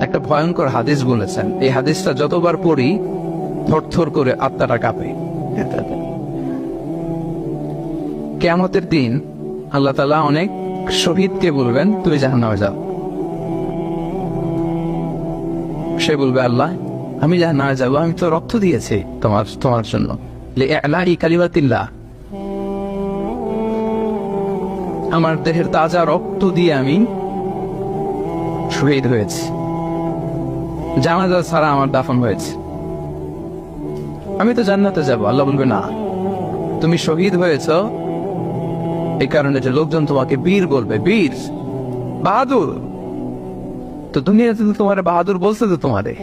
একটা ভয়ঙ্কর হাদিস বলেছেন, এই হাদিসটা যতবার পড়ি থরথর করে আত্মাটা কাঁপে। কিয়ামতের দিন আল্লাহ তাআলা অনেক শহীদকে বলবেন, তুমি জাহান্নামে যাও। সে বলবে, আল্লাহ আমি জাহান্নামে যাবো, আমি তো রক্ত দিয়েছি তোমার জন্য, লিইলাহি কালিমাতিল্লাহ, আমার দেহের তাজা রক্ত দিয়ে আমি শহীদ হয়েছি, জানাজা ছাড়া আমার দাফন হয়েছে, আমি তো জান্নাতে যাব। আল্লাহ বলবে, না, তুমি শহীদ হয়েছ এই কারণে যে লোকজন তোমাকে বীর বলবে, বীর, বাহাদুর। তো দুনিয়াতে তো তোমার বাহাদুর বলছে, তো তোমারে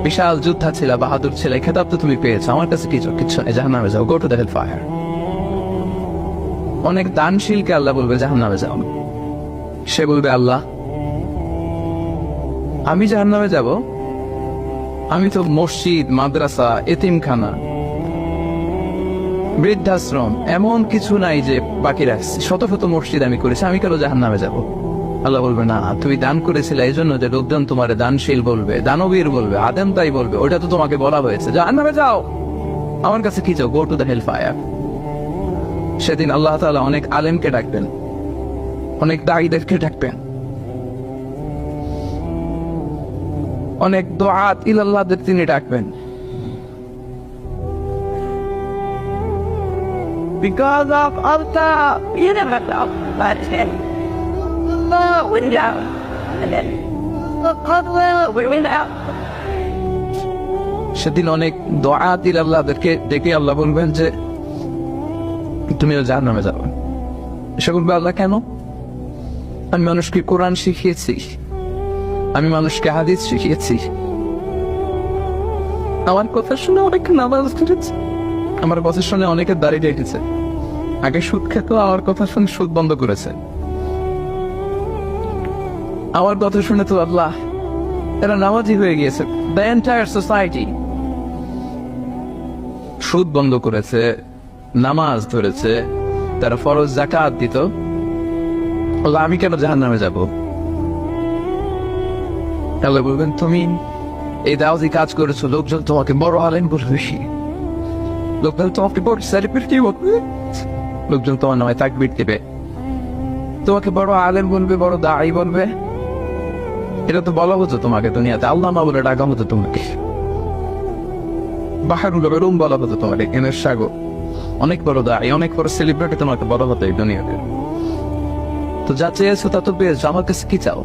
বিশাল যোদ্ধা ছিল, বাহাদুর ছিল, এই খেতাব তো তুমি পেয়েছো, আমার কাছে কিচ্ছু নেই, জাহান্নামে যাও, গো টু দ্য হেলফায়ার। অনেক দানশীলকে আল্লাহ বলবে জাহান্নামে যাও। সে বলবে, আল্লাহ আমি জাহান্নামে যাব, আমি তো মসজিদ, মাদ্রাসা, এতিমখানা, বৃদ্ধাশ্রম এমন কিছু নাই যে বাকি রাখছি, শত শত মসজিদ আমি করেছি, আমি কেন জাহান্নামে যাব? আল্লাহ বলবে, না, তুমি দান করেছিলে এই জন্য যে লোকজন তোমার দানশীল বলবে, দানবীর বলবে, আদেম তাই বলবে, ওটা তো তোমাকে বলা হয়েছে, জাহান্নামে যাও, আমার কাছে কি চাও, গো টু দ্য হেলফায়ার। সেদিন আল্লাহ তাআলা অনেক আলেমকে ডাকবেন, অনেক দাঈদেরকে ডাকবেন, অনেক দুআত ইলাল্লাহদের তিনি ডাকবেন। Because of Allah, you never know, but we know, and then we will know. সেদিন অনেক দুআত ইলাল্লাহদেরকে ডেকে আল্লাহ বলবেন যে তুমিও জাহান্নামে যাবে। সে বলবে, আল্লাহ কেন? আমি মানুষকে কোরআন শিখিয়েছি, আমি মানুষকে হাদিস শিখিয়েছি, আমার কথা শুনে অনেক নামাজ পড়েছে, আমার কথা শুনে অনেকে দাঁড়িয়ে রেখেছে, আগে সুদ খেত, আমার কথা শুনে সুদ বন্ধ করেছে, আমার কথা শুনে তো আল্লাহ এরা নামাজি হয়ে গিয়েছে। দ্য এন্টায়ার সোসাইটি সুদ বন্ধ করেছে, নামাজ ধরেছে, তারা ফরজ যাকাত দিত, আমি কেন জাহান্নামে যাব? আল্লাহ বলবেন, তুমি এই দাওয়াতি কাজ করেছো, লোকজন তোমাকে বড় আলেম বলবে, লোকজন তোমাকে বড় সেলিব্রিটি বলবে, লোকজন তোমার নামে তাকবীর দিবে, তোমাকে বড় আলেম বলবে, বড় দাঈ বলবে। এটা তো বলা হতো তোমাকে দুনিয়াতে, আল্লাহ না বলে ডাকা হতো তোমাকে, বাহারুল উলুম বলা হতো তোমাকে, জ্ঞানের সাগর, অনেক বড় দাঈ, অনেক বড় সেলিব্রিটি তোমাকে বলা হতো এই দুনিয়াতে। তো যা চেয়েছো তা তো পেয়েছো, আমার কাছে কি চাও?